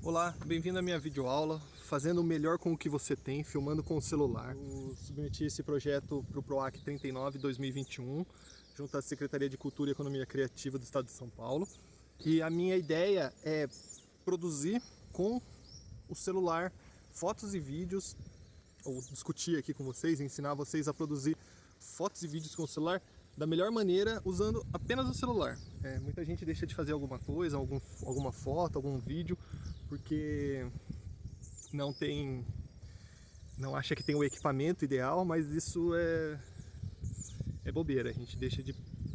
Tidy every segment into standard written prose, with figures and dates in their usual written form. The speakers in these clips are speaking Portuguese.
Olá, bem-vindo à minha videoaula, fazendo o melhor com o que você tem, filmando com o celular. Eu submeti esse projeto para o PROAC 39 2021, junto à Secretaria de Cultura e Economia Criativa do Estado de São Paulo. E a minha ideia é produzir com o celular fotos e vídeos, ou discutir aqui com vocês, ensinar vocês a produzir fotos e vídeos com o celular da melhor maneira, usando apenas o celular. Muita gente deixa de fazer alguma coisa, alguma foto, algum vídeo, porque não acha que tem o equipamento ideal, mas isso é bobeira. A gente deixa de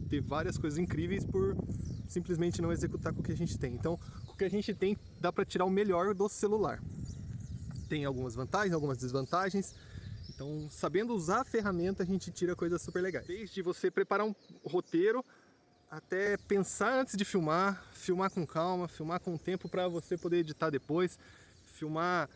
ter várias coisas incríveis por simplesmente não executar com o que a gente tem. Então, com o que a gente tem, dá para tirar o melhor do celular. Tem algumas vantagens, algumas desvantagens. Então, sabendo usar a ferramenta, a gente tira coisas super legais. Desde você preparar um roteiro, até pensar antes de filmar, filmar com calma, filmar com tempo para você poder editar depois, filmar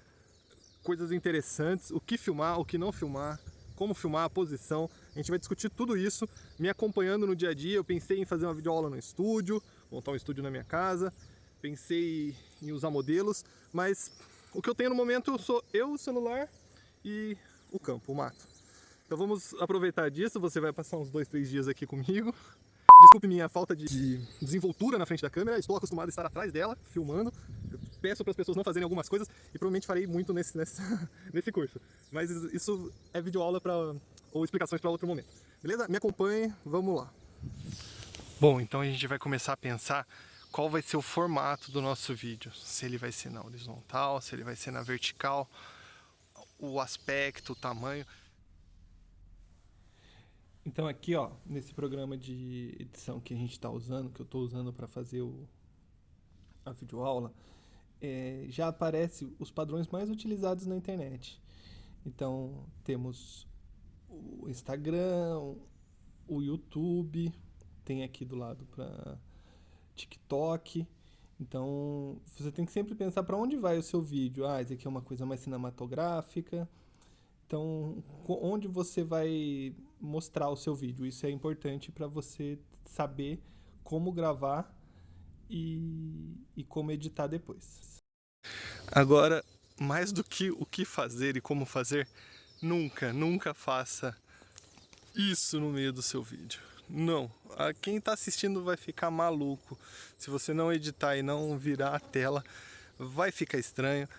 coisas interessantes, o que filmar, o que não filmar, como filmar, a posição. A gente vai discutir tudo isso me acompanhando no dia a dia. Eu pensei em fazer uma videoaula no estúdio, montar um estúdio na minha casa, pensei em usar modelos, mas o que eu tenho no momento sou eu, o celular e o campo, o mato. Então vamos aproveitar disso, você vai passar uns 2, 3 dias aqui comigo. Desculpe minha falta de desenvoltura na frente da câmera, estou acostumado a estar atrás dela, filmando. Eu peço para as pessoas não fazerem algumas coisas e provavelmente farei muito nesse curso. Mas isso é videoaula ou explicações para outro momento. Beleza? Me acompanhe, vamos lá. Bom, então a gente vai começar a pensar qual vai ser o formato do nosso vídeo. Se ele vai ser na horizontal, se ele vai ser na vertical, o aspecto, o tamanho. Então aqui, ó, nesse programa de edição que a gente está usando, que eu estou usando para fazer a videoaula, já aparece os padrões mais utilizados na internet. Então temos o Instagram, o YouTube, tem aqui do lado para TikTok. Então você tem que sempre pensar para onde vai o seu vídeo. Ah, esse aqui é uma coisa mais cinematográfica. Então, onde você vai mostrar o seu vídeo? Isso é importante para você saber como gravar e como editar depois. Agora, mais do que o que fazer e como fazer, nunca faça isso no meio do seu vídeo. Não, quem está assistindo vai ficar maluco. Se você não editar e não virar a tela, vai ficar estranho.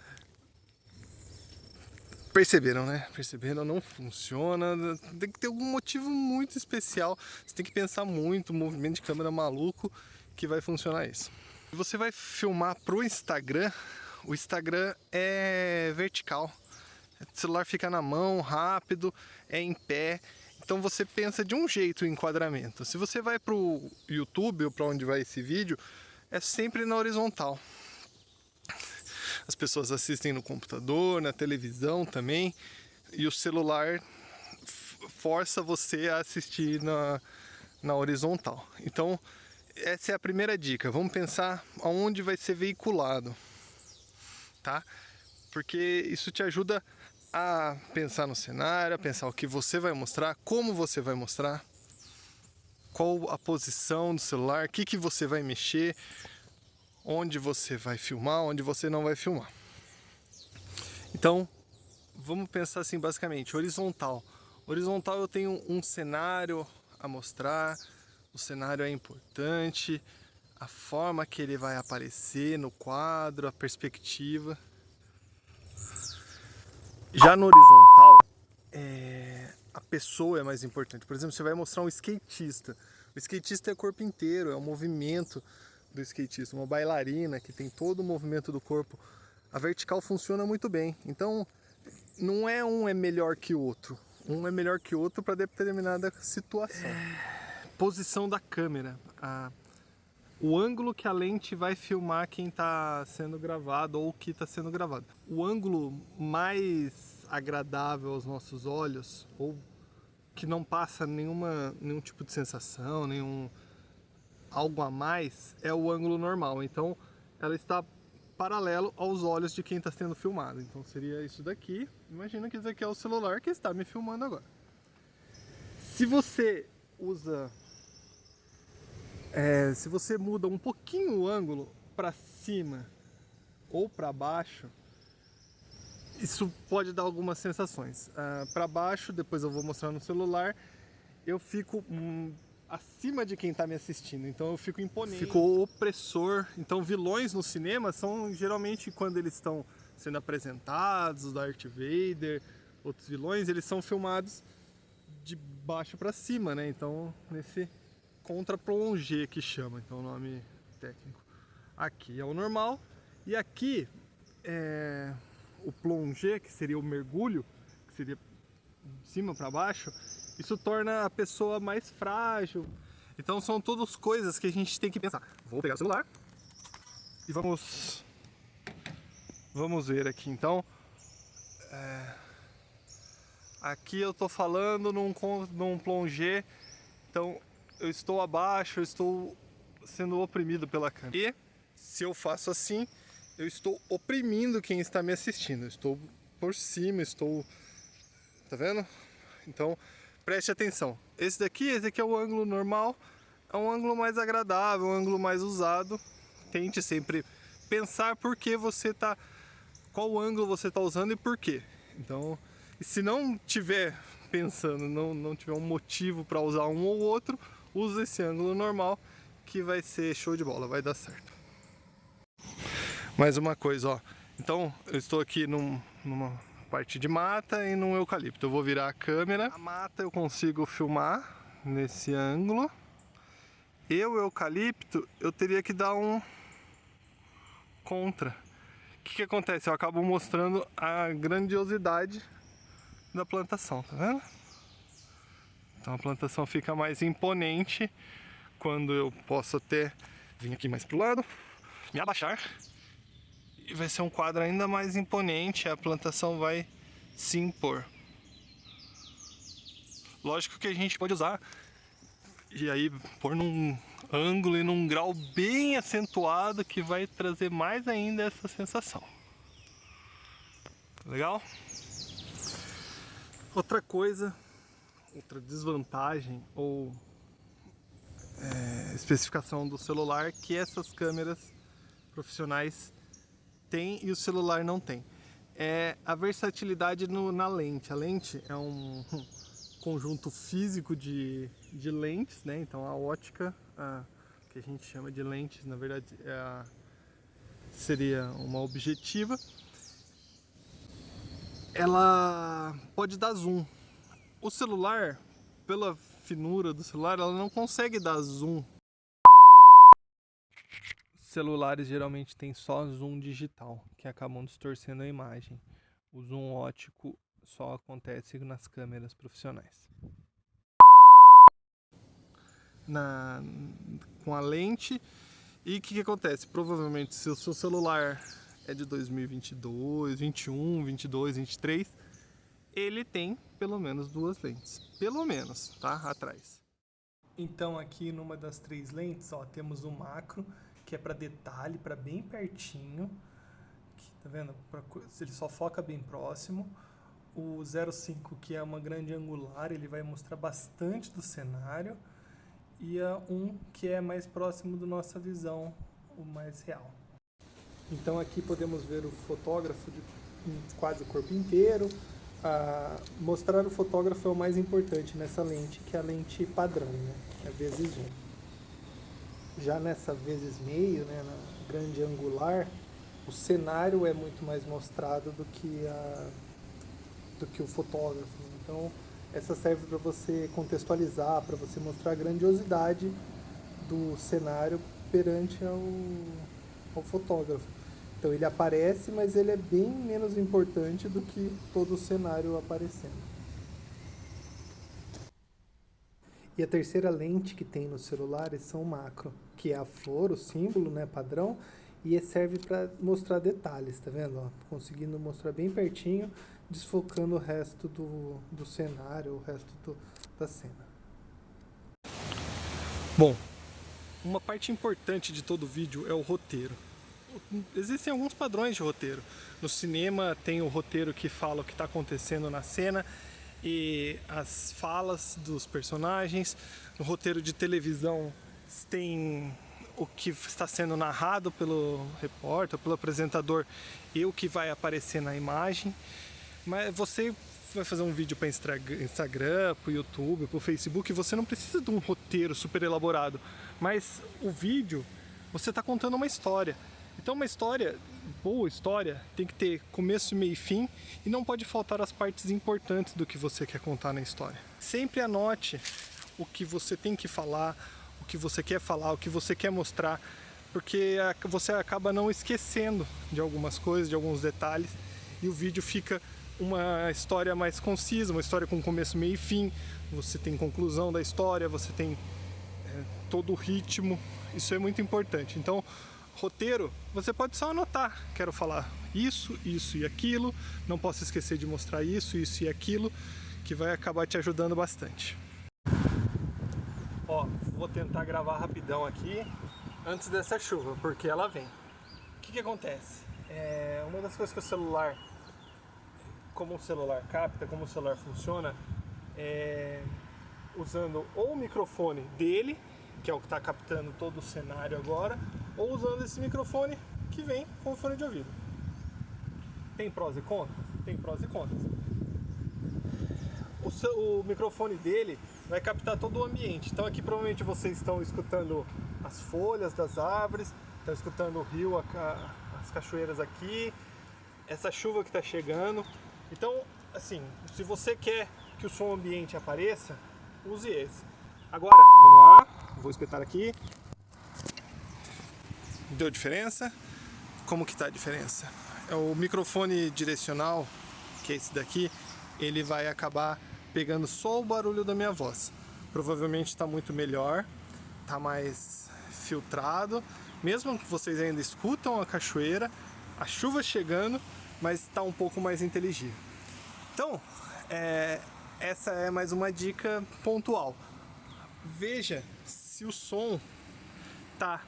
Perceberam, né? Perceberam, não funciona. Tem que ter algum motivo muito especial. Você tem que pensar muito, um movimento de câmera maluco que vai funcionar isso. Se você vai filmar pro Instagram, o Instagram é vertical. O celular fica na mão, rápido, é em pé. Então você pensa de um jeito o enquadramento. Se você vai pro YouTube ou para onde vai esse vídeo, é sempre na horizontal. As pessoas assistem no computador, na televisão também, e o celular força você a assistir na horizontal. Então, essa é a primeira dica. Vamos pensar aonde vai ser veiculado, tá? Porque isso te ajuda a pensar no cenário, a pensar o que você vai mostrar, como você vai mostrar, qual a posição do celular, o que você vai mexer, onde você vai filmar, onde você não vai filmar. Então, vamos pensar assim basicamente, horizontal. Horizontal eu tenho um cenário a mostrar, o cenário é importante, a forma que ele vai aparecer no quadro, a perspectiva. Já no horizontal, a pessoa é mais importante. Por exemplo, você vai mostrar um skatista. O skatista é o corpo inteiro, é o movimento do skatista, uma bailarina que tem todo o movimento do corpo. A vertical funciona muito bem. Então, não é um é melhor que o outro. Um é melhor que o outro para determinada situação. Posição da câmera. O ângulo que a lente vai filmar quem está sendo gravado ou o que está sendo gravado. O ângulo mais agradável aos nossos olhos, ou que não passa nenhum tipo de sensação, algo a mais, é o ângulo normal. Então ela está paralelo aos olhos de quem está sendo filmado. Então seria isso daqui. Imagina que isso aqui é o celular que está me filmando agora. Se você usa... se você muda um pouquinho o ângulo para cima ou para baixo, isso pode dar algumas sensações. Para baixo, depois eu vou mostrar no celular, eu fico acima de quem está me assistindo, então eu fico imponente, fico opressor. Então vilões no cinema são geralmente quando eles estão sendo apresentados, o Darth Vader, outros vilões, eles são filmados de baixo para cima, né? Então nesse contra-plongé que chama, então o nome técnico. Aqui é o normal e aqui é o plongé, que seria o mergulho, que seria de cima para baixo. Isso torna a pessoa mais frágil. Então são todas coisas que a gente tem que pensar. Vou pegar o celular e vamos ver aqui. Então, aqui eu estou falando num plongé. Então eu estou abaixo, eu estou sendo oprimido pela câmera. E se eu faço assim, eu estou oprimindo quem está me assistindo. Eu estou por cima, estou... Tá vendo? Então, preste atenção. Esse aqui é o ângulo normal. É um ângulo mais agradável, um ângulo mais usado. Tente sempre pensar por que você tá... Qual ângulo você está usando e por quê. Então, e se não tiver pensando, não tiver um motivo para usar um ou outro, usa esse ângulo normal que vai ser show de bola, vai dar certo. Mais uma coisa, ó. Então, eu estou aqui numa parte de mata e num eucalipto. Eu vou virar a câmera. A mata eu consigo filmar nesse ângulo. E o eucalipto, eu teria que dar um contra. O que acontece? Eu acabo mostrando a grandiosidade da plantação, tá vendo? Então a plantação fica mais imponente quando eu posso até vir aqui mais pro lado, me abaixar. E vai ser um quadro ainda mais imponente, a plantação vai se impor. Lógico que a gente pode usar e aí pôr num ângulo e num grau bem acentuado que vai trazer mais ainda essa sensação. Legal? Outra coisa, outra desvantagem ou especificação do celular que essas câmeras profissionais tem e o celular não tem. É a versatilidade na lente. A lente é um conjunto físico de lentes, né? Então a ótica, que a gente chama de lentes, na verdade seria uma objetiva. Ela pode dar zoom. O celular, pela finura do celular, ela não consegue dar zoom. Celulares geralmente tem só zoom digital, que acabam distorcendo a imagem. O zoom óptico só acontece nas câmeras profissionais. Com a lente, e o que acontece? Provavelmente se o seu celular é de 2022, 21, 22, 23, ele tem pelo menos duas lentes. Pelo menos, tá? Atrás. Então aqui numa das três lentes, ó, temos o macro, que é para detalhe, para bem pertinho, aqui, tá vendo? Ele só foca bem próximo. O 0,5, que é uma grande angular, ele vai mostrar bastante do cenário. E a 1, que é mais próximo da nossa visão, o mais real. Então aqui podemos ver o fotógrafo de quase o corpo inteiro. Mostrar o fotógrafo é o mais importante nessa lente, que é a lente padrão, né? É vezes 1. Já nessa vezes meio, né, na grande angular, o cenário é muito mais mostrado do que o fotógrafo. Então, essa serve para você contextualizar, para você mostrar a grandiosidade do cenário perante ao fotógrafo. Então, ele aparece, mas ele é bem menos importante do que todo o cenário aparecendo. E a terceira lente que tem nos celulares são o macro, que é a flor, o símbolo, né, padrão, e serve para mostrar detalhes, tá vendo? Ó, conseguindo mostrar bem pertinho, desfocando o resto do cenário, o resto da cena. Bom, uma parte importante de todo vídeo é o roteiro. Existem alguns padrões de roteiro. No cinema tem o roteiro que fala o que está acontecendo na cena e as falas dos personagens. No roteiro de televisão tem o que está sendo narrado pelo repórter, pelo apresentador e o que vai aparecer na imagem. Mas você vai fazer um vídeo para Instagram, para o YouTube, para o Facebook, você não precisa de um roteiro super elaborado, mas o vídeo, você está contando uma história. Então uma história, boa história, tem que ter começo, meio e fim, e não pode faltar as partes importantes do que você quer contar na história. Sempre anote o que você tem que falar, o que você quer falar, o que você quer mostrar, porque você acaba não esquecendo de algumas coisas, de alguns detalhes, e o vídeo fica uma história mais concisa, uma história com começo, meio e fim. Você tem conclusão da história, você tem todo o ritmo, isso é muito importante. Então, roteiro, você pode só anotar, quero falar isso, isso e aquilo, não posso esquecer de mostrar isso, isso e aquilo, que vai acabar te ajudando bastante. Ó, vou tentar gravar rapidão aqui, antes dessa chuva, porque ela vem. O que acontece? Uma das coisas que o celular, como o celular capta, como o celular funciona, usando ou o microfone dele, que é o que está captando todo o cenário agora, ou usando esse microfone que vem com o fone de ouvido. Tem prós e contras? Tem prós e contras. O microfone dele vai captar todo o ambiente. Então aqui provavelmente vocês estão escutando as folhas das árvores, estão escutando o rio, as cachoeiras aqui, essa chuva que está chegando. Então, assim, se você quer que o som ambiente apareça, use esse. Agora, vamos lá, vou espetar aqui. Deu diferença? Como que tá a diferença? O microfone direcional, que é esse daqui, ele vai acabar pegando só o barulho da minha voz. Provavelmente está muito melhor, está mais filtrado. Mesmo que vocês ainda escutam a cachoeira, a chuva chegando, mas está um pouco mais inteligível. Então, essa é mais uma dica pontual. Veja se o som tá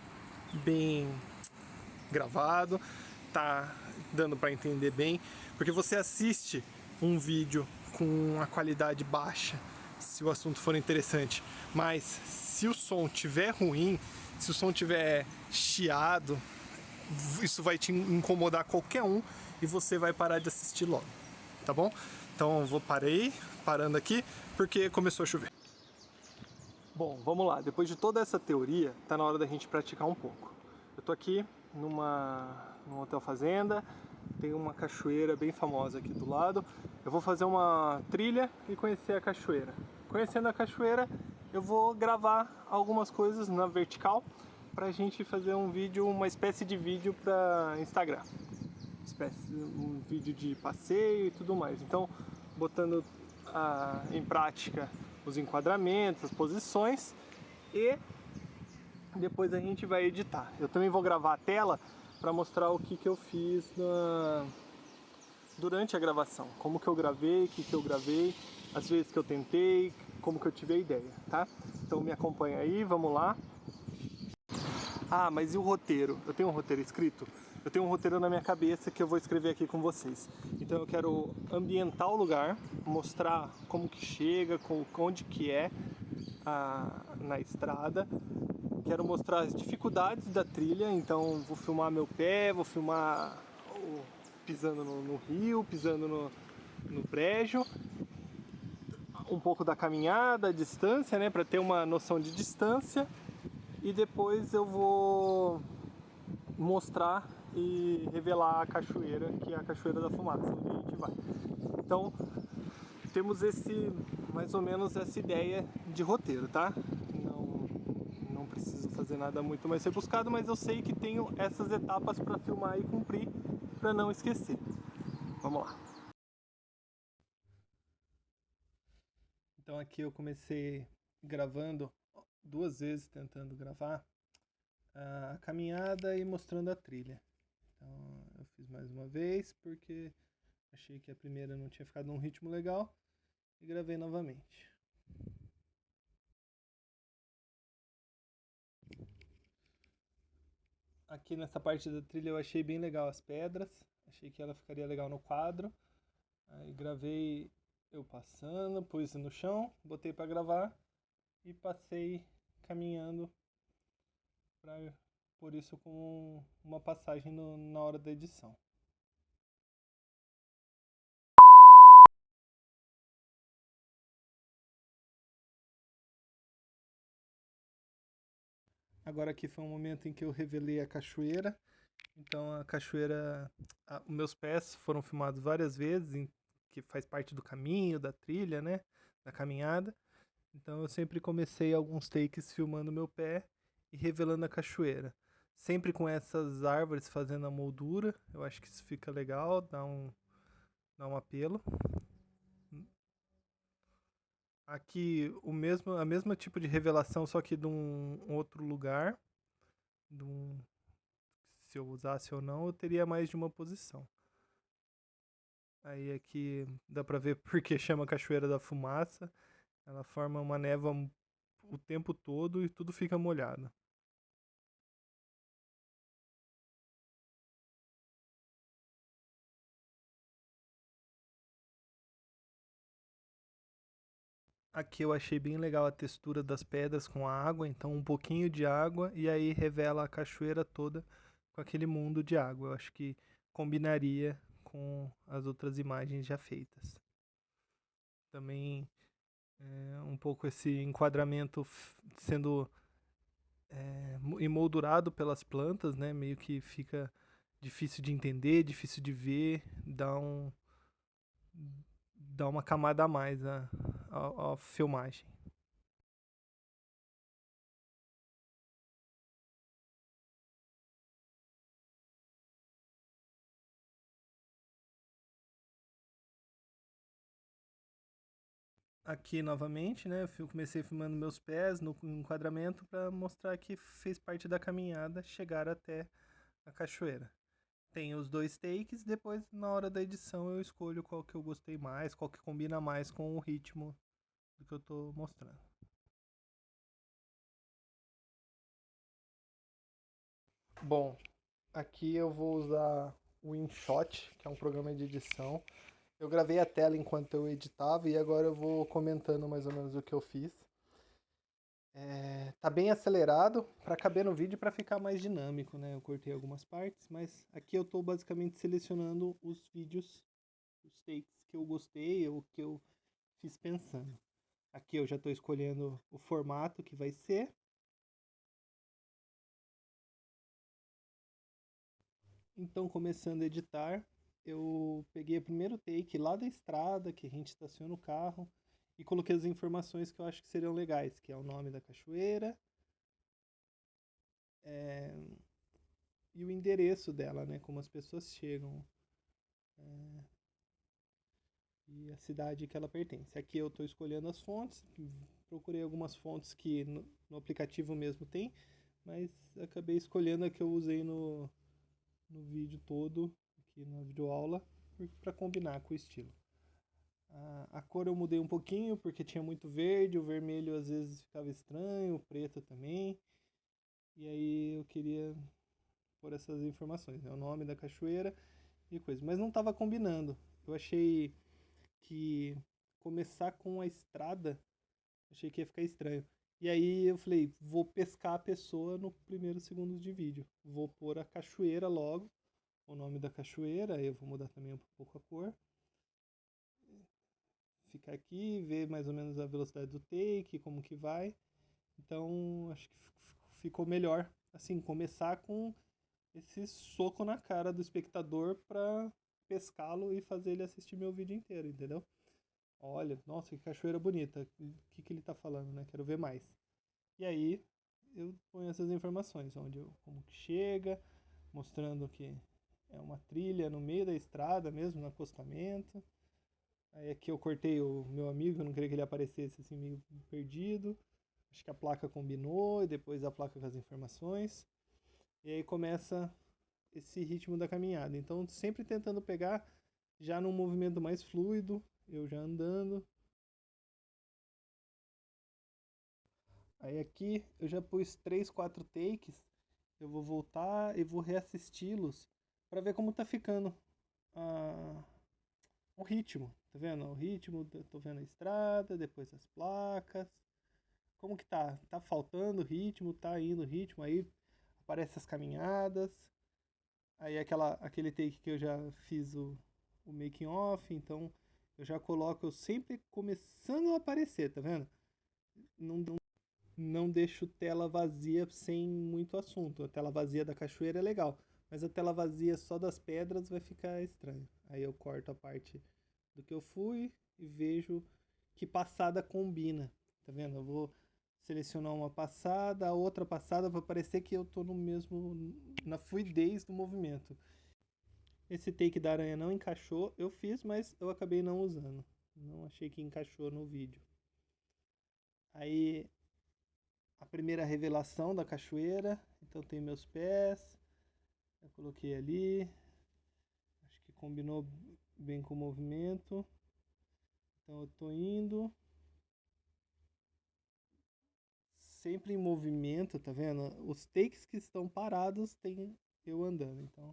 bem gravado, tá dando para entender bem, porque você assiste um vídeo com a qualidade baixa, se o assunto for interessante, mas se o som tiver ruim, se o som tiver chiado, isso vai te incomodar qualquer um e você vai parar de assistir logo, tá bom? Então eu vou parando aqui porque começou a chover. Bom, vamos lá, depois de toda essa teoria, tá na hora da gente praticar um pouco. Eu tô aqui num hotel fazenda, tem uma cachoeira bem famosa aqui do lado. Eu vou fazer uma trilha e conhecer a cachoeira. Conhecendo a cachoeira, eu vou gravar algumas coisas na vertical pra gente fazer um vídeo, uma espécie de vídeo para Instagram. Um vídeo de passeio e tudo mais. Então, botando em prática os enquadramentos, as posições, e depois a gente vai editar. Eu também vou gravar a tela para mostrar o que eu fiz durante a gravação, como que eu gravei, o que eu gravei, as vezes que eu tentei, como que eu tive a ideia, tá? Então me acompanha aí, vamos lá. Ah, mas e o roteiro? Eu tenho um roteiro escrito? Eu tenho um roteiro na minha cabeça que eu vou escrever aqui com vocês. Então eu quero ambientar o lugar, mostrar como que chega, onde que é na estrada. Quero mostrar as dificuldades da trilha, então vou filmar meu pé, vou filmar pisando no rio, pisando no brejo. Um pouco da caminhada, a distância, né, para ter uma noção de distância. E depois eu vou mostrar e revelar a cachoeira, que é a Cachoeira da Fumaça, onde a gente vai. Então, temos mais ou menos essa ideia de roteiro, tá? Não preciso fazer nada muito mais rebuscado, mas eu sei que tenho essas etapas para filmar e cumprir, para não esquecer. Vamos lá. Então aqui eu comecei gravando 2 vezes, tentando gravar a caminhada e mostrando a trilha. Então eu fiz mais uma vez porque achei que a primeira não tinha ficado num ritmo legal e gravei novamente. Aqui nessa parte da trilha eu achei bem legal as pedras, achei que ela ficaria legal no quadro. Aí gravei eu passando, pus no chão, botei para gravar e passei caminhando para pôr isso como uma passagem na hora da edição. Agora aqui foi um momento em que eu revelei a cachoeira. Então a cachoeira, os meus pés foram filmados várias vezes, que faz parte do caminho, da trilha, né? Da caminhada. Então eu sempre comecei alguns takes filmando meu pé e revelando a cachoeira. Sempre com essas árvores fazendo a moldura. Eu acho que isso fica legal, dá um apelo. Aqui a mesma tipo de revelação, só que de um outro lugar. De um, se eu usasse ou não, eu teria mais de uma posição. Aí aqui dá pra ver porque chama Cachoeira da Fumaça. Ela forma uma névoa o tempo todo e tudo fica molhado. Aqui eu achei bem legal a textura das pedras com a água, então um pouquinho de água e aí revela a cachoeira toda com aquele mundo de água. Eu acho que combinaria com as outras imagens já feitas. Também um pouco esse enquadramento sendo emoldurado pelas plantas, né? Meio que fica difícil de entender, difícil de ver, dá uma camada a mais à filmagem. Aqui novamente, né? Eu comecei filmando meus pés no enquadramento para mostrar que fez parte da caminhada chegar até a cachoeira. Tem os dois takes, depois na hora da edição eu escolho qual que eu gostei mais, qual que combina mais com o ritmo do que eu tô mostrando. Bom, aqui eu vou usar o InShot, que é um programa de edição. Eu gravei a tela enquanto eu editava e agora eu vou comentando mais ou menos o que eu fiz. Tá bem acelerado para caber no vídeo para ficar mais dinâmico, né? Eu cortei algumas partes, mas aqui eu estou basicamente selecionando os vídeos, os takes que eu gostei ou que eu fiz pensando. Aqui eu já estou escolhendo o formato que vai ser. Então, começando a editar, eu peguei o primeiro take lá da estrada, que a gente estaciona o carro, e coloquei as informações que eu acho que seriam legais, que é o nome da cachoeira, e o endereço dela, né? Como as pessoas chegam e a cidade que ela pertence. Aqui eu estou escolhendo as fontes, procurei algumas fontes que no aplicativo mesmo tem, mas acabei escolhendo a que eu usei no vídeo todo, aqui na videoaula, para combinar com o estilo. A cor eu mudei um pouquinho porque tinha muito verde, o vermelho às vezes ficava estranho, o preto também. E aí eu queria pôr essas informações, né? O nome da cachoeira e coisa. Mas não estava combinando. Eu achei que começar com a estrada, achei que ia ficar estranho. E aí eu falei, vou pescar a pessoa no primeiro segundo de vídeo. Vou pôr a cachoeira logo, o nome da cachoeira, aí eu vou mudar também um pouco a cor. Ficar aqui, ver mais ou menos a velocidade do take, como que vai. Então, acho que ficou melhor, assim, começar com esse soco na cara do espectador para pescá-lo e fazer ele assistir meu vídeo inteiro, entendeu? Olha, nossa, que cachoeira bonita. O que ele tá falando, né? Quero ver mais. E aí, eu ponho essas informações, como que chega, mostrando que é uma trilha no meio da estrada mesmo, no acostamento. Aí aqui eu cortei o meu amigo, eu não queria que ele aparecesse assim meio perdido. Acho que a placa combinou e depois a placa com as informações. E aí começa esse ritmo da caminhada. Então sempre tentando pegar já num movimento mais fluido, eu já andando. Aí aqui eu já pus 3, 4 takes. Eu vou voltar e vou reassisti-los para ver como tá ficando o ritmo. Tá vendo? O ritmo, tô vendo a estrada, depois as placas. Como que tá? Tá faltando ritmo, tá indo ritmo. Aí aparece as caminhadas. Aí aquele take que eu já fiz o making off, então eu já coloco, eu sempre começando a aparecer, tá vendo? Não deixo tela vazia sem muito assunto. A tela vazia da cachoeira é legal, mas a tela vazia só das pedras vai ficar estranho. Aí eu corto a parte do que eu fui e vejo que passada combina, tá vendo? Eu vou selecionar uma passada, a outra passada, para parecer que eu tô na fluidez do movimento. Esse take da aranha não encaixou, eu fiz, mas eu acabei não usando. Não achei que encaixou no vídeo. Aí, a primeira revelação da cachoeira, então tem meus pés, eu coloquei ali, acho que combinou bem com o movimento. Então eu tô indo, sempre em movimento, tá vendo? Os takes que estão parados tem eu andando, então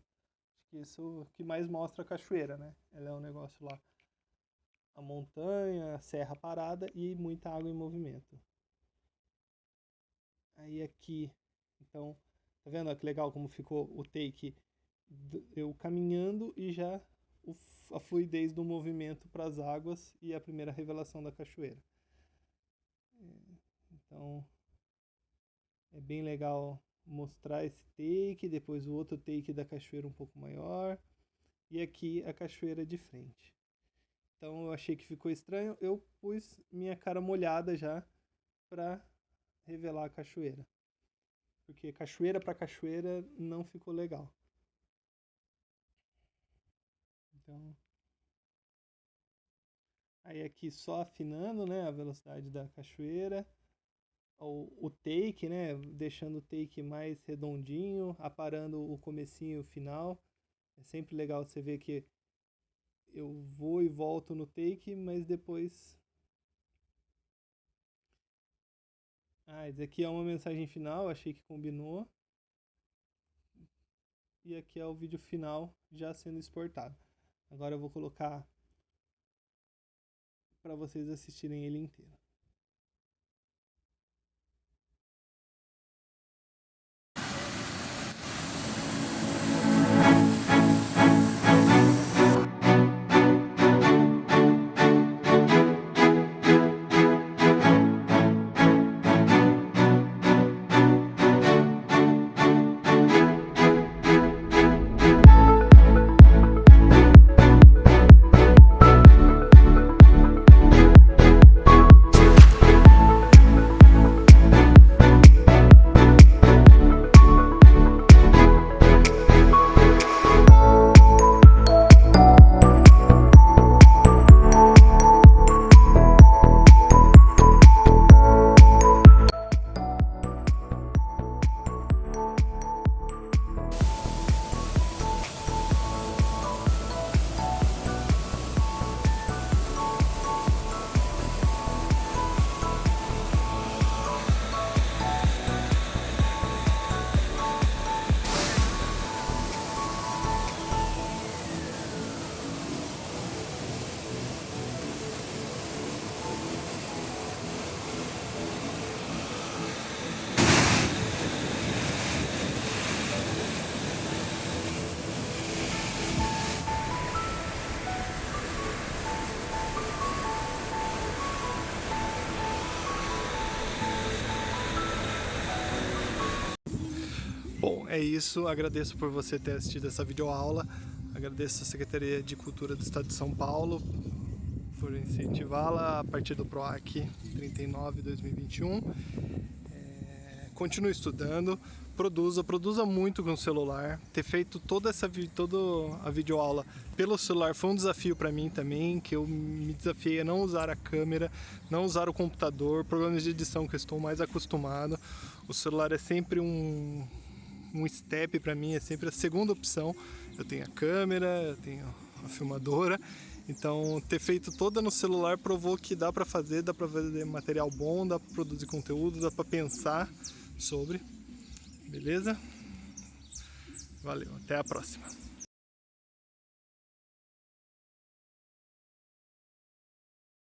acho que isso é o que mais mostra a cachoeira, né? Ela é um negócio lá, a montanha, a serra parada e muita água em movimento. Aí aqui, então, tá vendo que legal como ficou o take, eu caminhando e já a fluidez do movimento para as águas e a primeira revelação da cachoeira. Então, é bem legal mostrar esse take, depois o outro take da cachoeira um pouco maior, e aqui a cachoeira de frente. Então eu achei que ficou estranho, eu pus minha cara molhada já para revelar a cachoeira. Porque cachoeira para cachoeira não ficou legal. Então, aí aqui só afinando, né, a velocidade da cachoeira. O take, né, deixando o take mais redondinho, aparando o comecinho e o final. É sempre legal você ver que eu vou e volto no take, mas depois... esse aqui é uma mensagem final, achei que combinou. E aqui é o vídeo final já sendo exportado. Agora eu vou colocar para vocês assistirem ele inteiro. Bom, é isso. Agradeço por você ter assistido essa videoaula. Agradeço a Secretaria de Cultura do Estado de São Paulo por incentivá-la a partir do PROAC 39/2021. Continue estudando, produza muito com o celular. Ter feito toda a videoaula pelo celular foi um desafio para mim também, que eu me desafiei a não usar a câmera, não usar o computador, programas de edição que eu estou mais acostumado. O celular é sempre um step para mim, é sempre a segunda opção. Eu tenho a câmera, eu tenho a filmadora, então ter feito toda no celular provou que dá para fazer material bom, dá para produzir conteúdo, dá para pensar sobre. Beleza? Valeu, até a próxima.